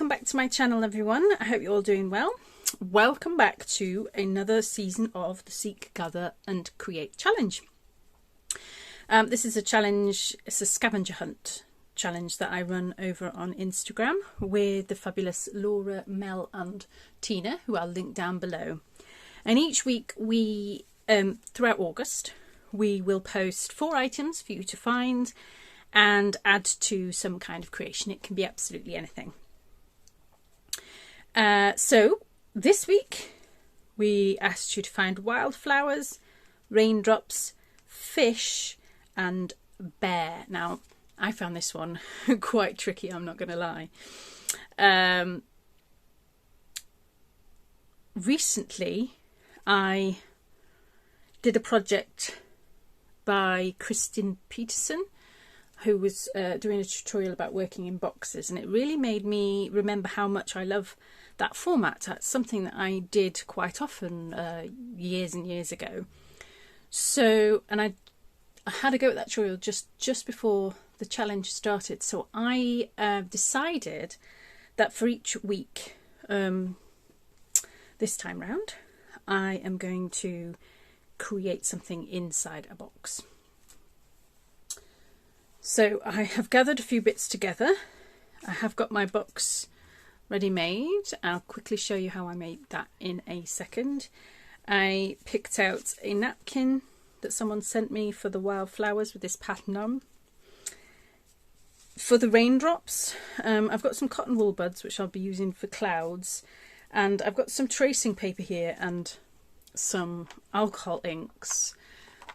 welcome back to my channel, everyone. I hope you're all doing well. Welcome back to another season of the Seek, Gather and Create challenge. This is a challenge, it's a scavenger hunt challenge that I run over on Instagram with the fabulous Laura, Mel and Tina, who I'll link down below. And each week we, throughout August, we will post 4 items for you to find and add to some kind of creation. It can be absolutely anything. So this week we asked you to find wildflowers, raindrops, fish and bear. Now I found this one quite tricky, I'm not going to lie. Recently I did a project by Kristen Peterson, who was doing a tutorial about working in boxes, and it really made me remember how much I love that format. That's something that I did quite often years and years ago. So, and I had a go at that tutorial just before the challenge started. So I decided that for each week this time round, I am going to create something inside a box. So I have gathered a few bits together. I have got my box ready made. I'll quickly show you how I made that in a second. I picked out a napkin that someone sent me for the wildflowers with this pattern on. For the raindrops, I've got some cotton wool buds which I'll be using for clouds, and I've got some tracing paper here and some alcohol inks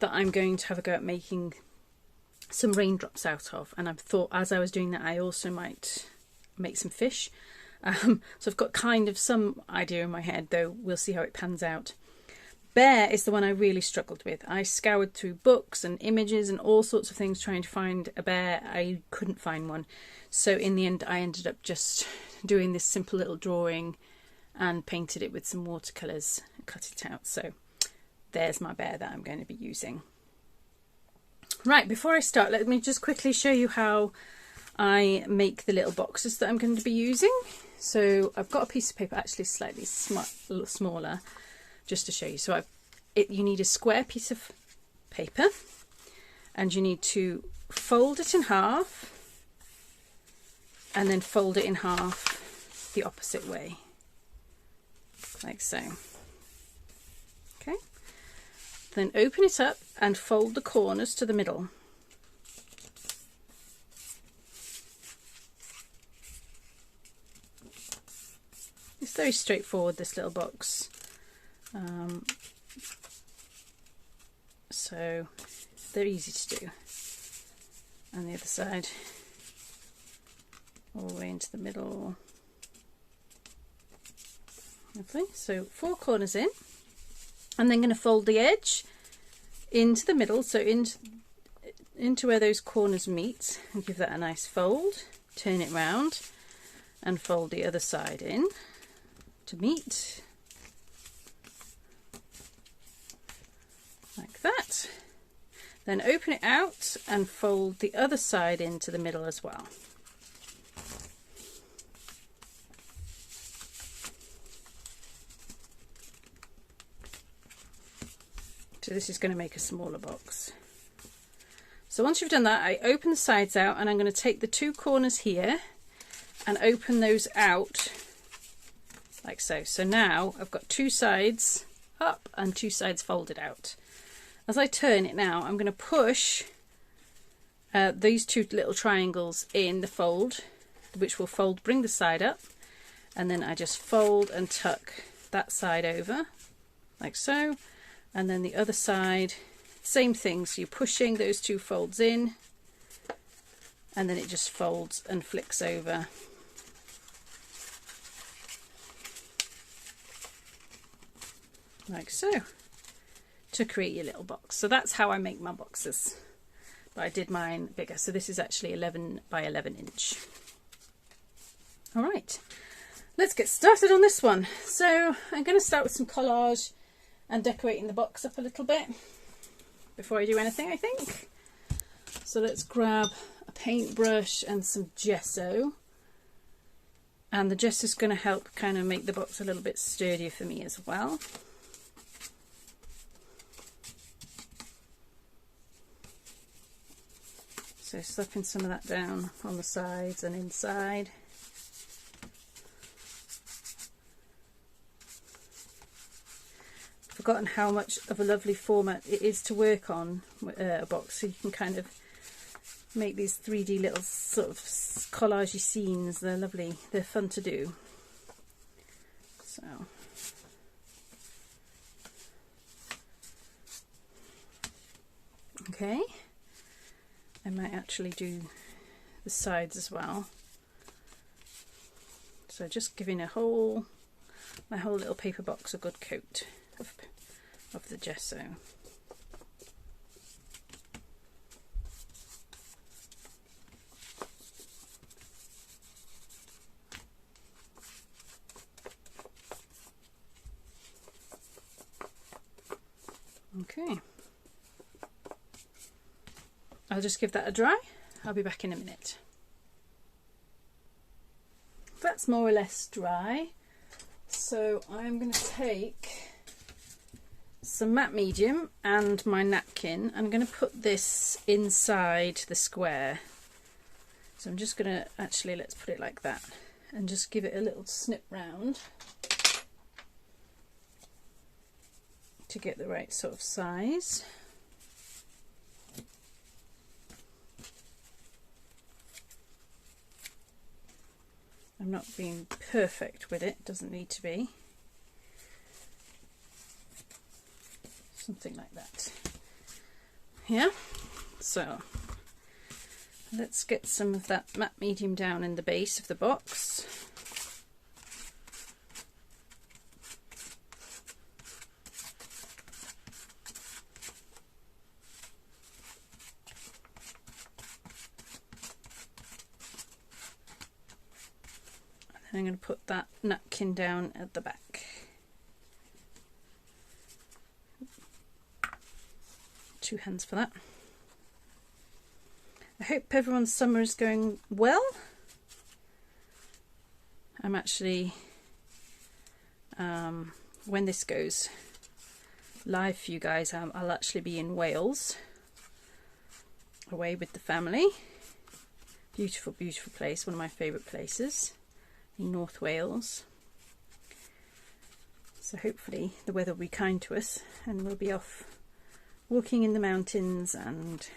that I'm going to have a go at making some raindrops out of. And I thought as I was doing that I also might make some fish. So I've got kind of some idea in my head, though we'll see how it pans out. Bear is the one I really struggled with. I scoured through books and images and all sorts of things trying to find a bear. I couldn't find one. So in the end I ended up just doing this simple little drawing and painted it with some watercolors and cut it out. So there's my bear that I'm going to be using. Right, before I start, let me just quickly show you how I make the little boxes that I'm going to be using. So I've got a piece of paper, actually slightly a little smaller, just to show you. So you need a square piece of paper, and you need to fold it in half and then fold it in half the opposite way, like so. Okay. Then open it up and fold the corners to the middle. It's very straightforward, this little box. So they're easy to do. And the other side, all the way into the middle. Lovely. So 4 corners in. And then going to fold the edge into the middle, so into where those corners meet, and give that a nice fold. Turn it round and fold the other side in to meet, like that. Then open it out and fold the other side into the middle as well. So this is going to make a smaller box. So once you've done that, I open the sides out, and I'm going to take the 2 corners here and open those out like so. So now I've got 2 sides up and 2 sides folded out. As I turn it now, I'm going to push these 2 little triangles in the fold, which will fold, bring the side up, and then I just fold and tuck that side over like so. And then the other side, same thing. So you're pushing those 2 folds in, and then it just folds and flicks over. Like so, to create your little box. So that's how I make my boxes. But I did mine bigger. So this is actually 11 by 11 inch. All right, let's get started on this one. So I'm going to start with some collage and decorating the box up a little bit before I do anything, I think. So let's grab a paintbrush and some gesso. And the gesso is going to help kind of make the box a little bit sturdier for me as well. So slapping some of that down on the sides and inside. Forgotten how much of a lovely format it is to work on a box, so you can kind of make these 3D little sort of collagey scenes. They're lovely, they're fun to do. So okay, I might actually do the sides as well. So just giving my whole little paper box a good coat of the gesso. Okay, I'll just give that a dry. I'll be back in a minute. That's more or less dry, so I'm going to take some matte medium and my napkin. I'm going to put this inside the square, so I'm just going to actually, let's put it like that and just give it a little snip round to get the right sort of size. I'm not being perfect with it, doesn't need to be. Something like that. Yeah, so let's get some of that matte medium down in the base of the box. And I'm going to put that napkin down at the back. Two hands for that. I hope everyone's summer is going well. I'm actually, when this goes live for you guys, I'll actually be in Wales, away with the family. Beautiful, beautiful place, one of my favourite places in North Wales. So hopefully the weather will be kind to us and we'll be off walking in the mountains and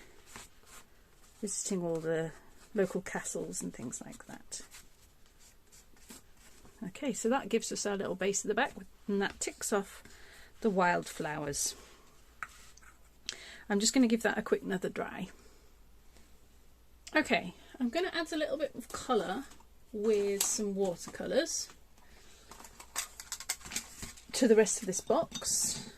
visiting all the local castles and things like that. Okay, so that gives us our little base at the back, and that ticks off the wildflowers. I'm just going to give that a quick another dry. Okay, I'm going to add a little bit of colour with some watercolours to the rest of this box.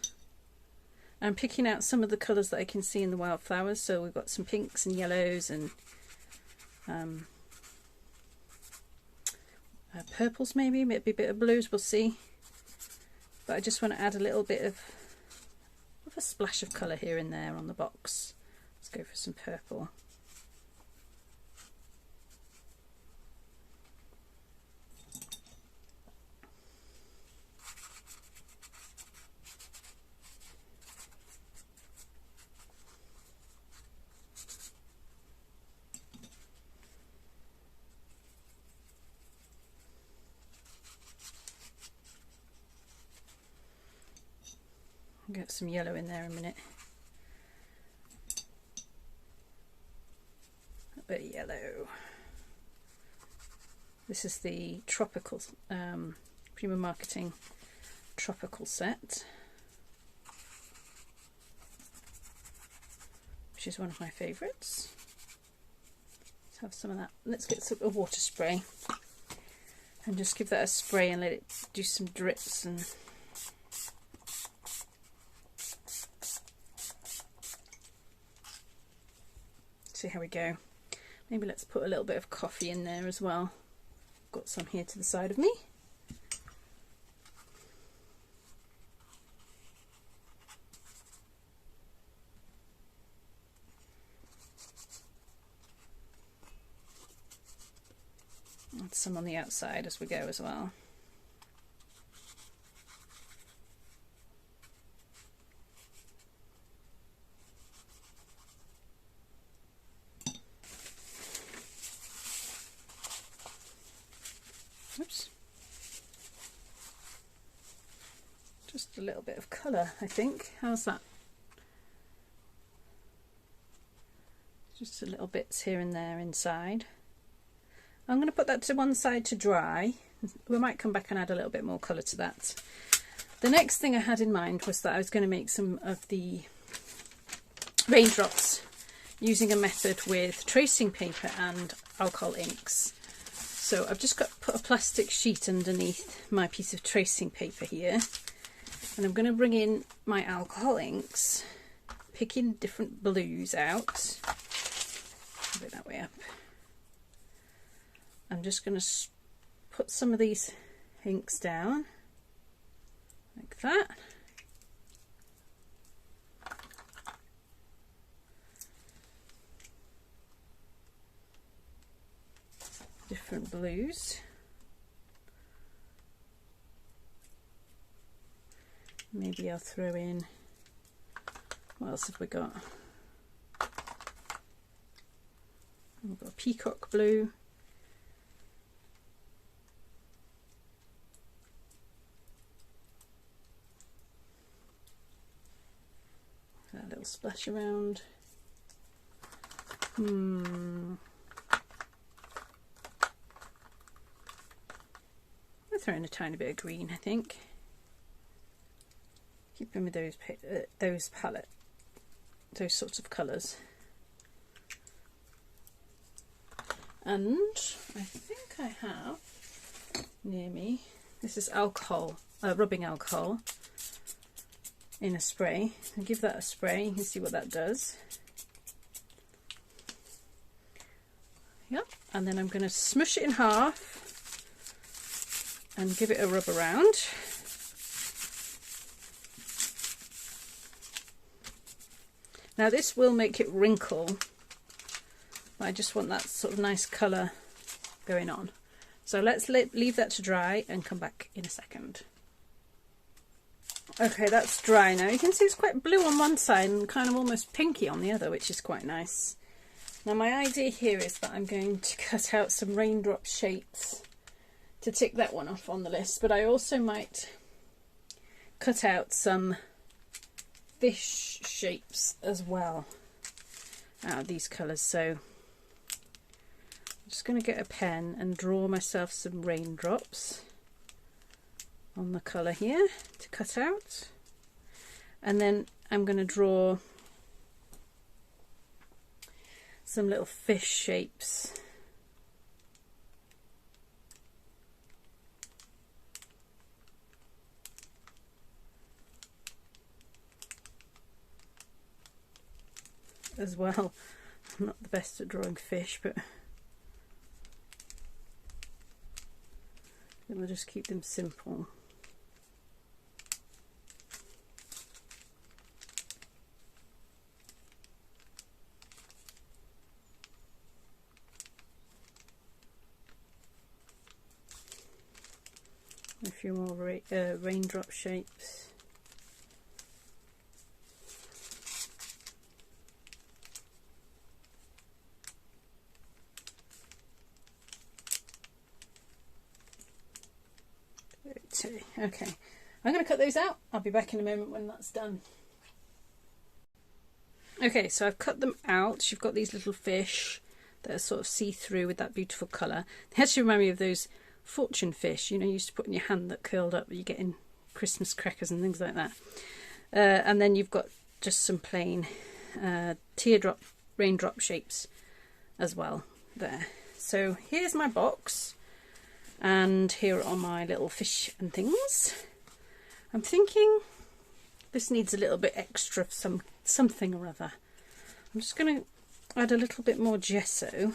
I'm picking out some of the colours that I can see in the wildflowers, so we've got some pinks and yellows and purples, maybe a bit of blues, we'll see. But I just want to add a little bit of a splash of colour here and there on the box. Let's go for some purple. Get some yellow in there in a minute. A bit of yellow. This is the tropical Prima Marketing tropical set, which is one of my favourites. Let's have some of that. Let's get some water spray and just give that a spray and let it do some drips and see how we go. Maybe let's put a little bit of coffee in there as well. Got some here to the side of me. some on the outside as we go as well. Oops. Just a little bit of colour, I think. How's that? Just a little bits here and there inside. I'm going to put that to one side to dry. We might come back and add a little bit more colour to that. The next thing I had in mind was that I was going to make some of the raindrops using a method with tracing paper and alcohol inks. So I've just put a plastic sheet underneath my piece of tracing paper here, and I'm going to bring in my alcohol inks, picking different blues out. Put it that way up. I'm just going to put some of these inks down like that. Different blues. Maybe I'll throw in, what else have we got? We've got a peacock blue. A little splash around. I'm throwing a tiny bit of green, I think. Keeping with those palette, those sorts of colours. And I think I have near me, this is alcohol, rubbing alcohol in a spray. I'll give that a spray, you can see what that does. Yep, and then I'm going to smush it in half and give it a rub around. Now this will make it wrinkle, but I just want that sort of nice colour going on. So let's leave that to dry and come back in a second. Okay, that's dry now. You can see it's quite blue on one side and kind of almost pinky on the other, which is quite nice. Now my idea here is that I'm going to cut out some raindrop shapes to tick that one off on the list, but I also might cut out some fish shapes as well out of these colours. So I'm just going to get a pen and draw myself some raindrops on the colour here to cut out, and then I'm going to draw some little fish shapes as well. I'm not the best at drawing fish, but then we'll just keep them simple. A few more raindrop shapes. Okay, I'm going to cut those out. I'll be back in a moment when that's done. Okay, so I've cut them out. You've got these little fish that are sort of see-through with that beautiful colour. They actually remind me of those fortune fish, you know, you used to put in your hand that curled up, you get in Christmas crackers and things like that. And then you've got just some plain teardrop, raindrop shapes as well there. So here's my box, and here are my little fish and things. I'm thinking this needs a little bit extra of something or other. I'm just going to add a little bit more gesso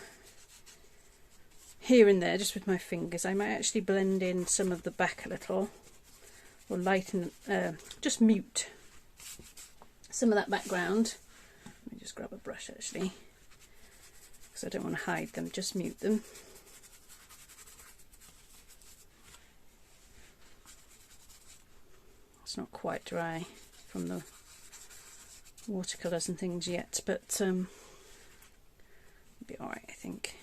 here and there, just with my fingers. I might actually blend in some of the back a little, or lighten, just mute some of that background. Let me just grab a brush actually, because I don't want to hide them, just mute them. It's not quite dry from the watercolours and things yet, but it'll be alright, I think.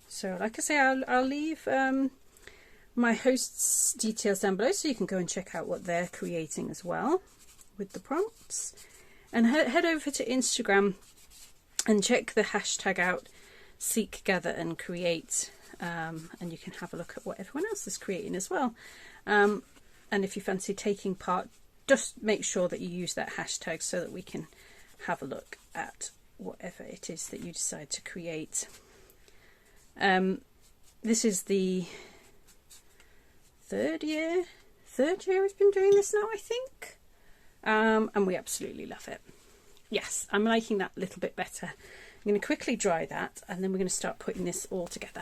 So like I say, I'll leave my host's details down below so you can go and check out what they're creating as well with the prompts. And head over to Instagram and check the hashtag out, seek, gather and create, and you can have a look at what everyone else is creating as well. And if you fancy taking part, just make sure that you use that hashtag so that we can have a look at whatever it is that you decide to create. This is the third year we've been doing this now, I think, and we absolutely love it. Yes, I'm liking that a little bit better. I'm going to quickly dry that and then we're going to start putting this all together.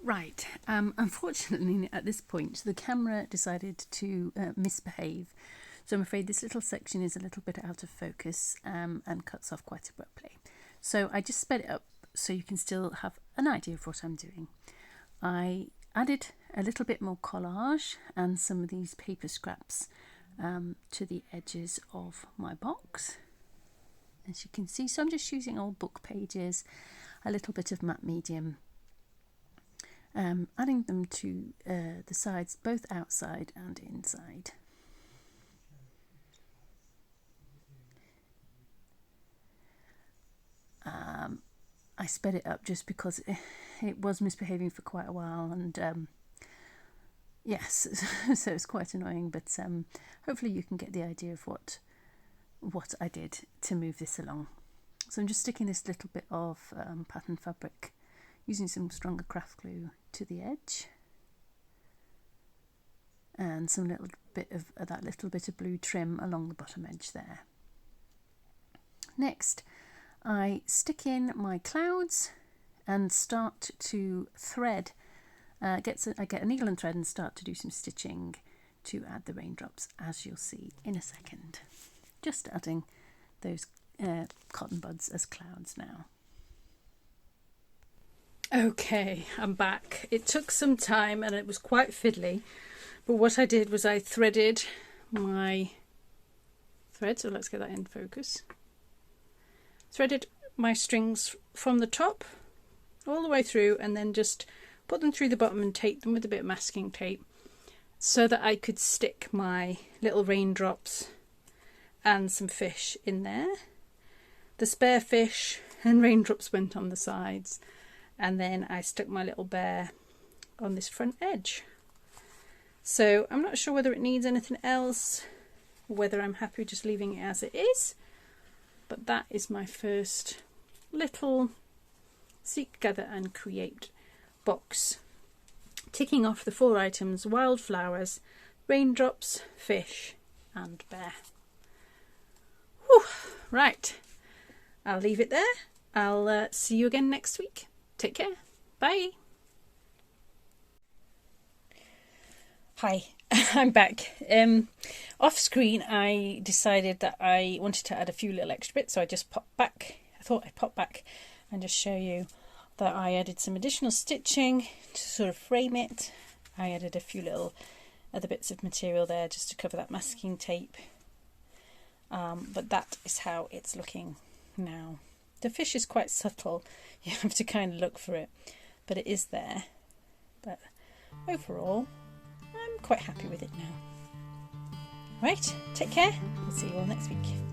Right, unfortunately at this point the camera decided to misbehave, so I'm afraid this little section is a little bit out of focus and cuts off quite abruptly. So I just sped it up so you can still have an idea of what I'm doing. I added a little bit more collage and some of these paper scraps to the edges of my box, as you can see. So I'm just using old book pages, a little bit of matte medium, adding them to the sides, both outside and inside. I sped it up just because it was misbehaving for quite a while, and yes, so it's quite annoying, but hopefully you can get the idea of what I did to move this along. So I'm just sticking this little bit of pattern fabric using some stronger craft glue to the edge, and some little bit of that little bit of blue trim along the bottom edge there. Next, I stick in my clouds and start to thread. I get a needle and thread and start to do some stitching to add the raindrops, as you'll see in a second. Just adding those cotton buds as clouds now. Okay, I'm back. It took some time and it was quite fiddly, but what I did was I threaded my thread, so let's get that in focus. Threaded my strings from the top all the way through and then just put them through the bottom and tape them with a bit of masking tape so that I could stick my little raindrops and some fish in there. The spare fish and raindrops went on the sides, and then I stuck my little bear on this front edge. So I'm not sure whether it needs anything else or whether I'm happy just leaving it as it is. But that is my first little seek, gather and create box. Ticking off the 4 items: wildflowers, raindrops, fish and bear. Whew. Right, I'll leave it there. I'll see you again next week. Take care. Bye. Hi, I'm back. Off screen I decided that I wanted to add a few little extra bits, so I just popped back. I thought I'd pop back and just show you that I added some additional stitching to sort of frame it. I added a few little other bits of material there just to cover that masking tape. But that is how it's looking now. The fish is quite subtle, you have to kind of look for it, but it is there. But overall, I'm quite happy with it now. Right, take care. We'll see you all next week.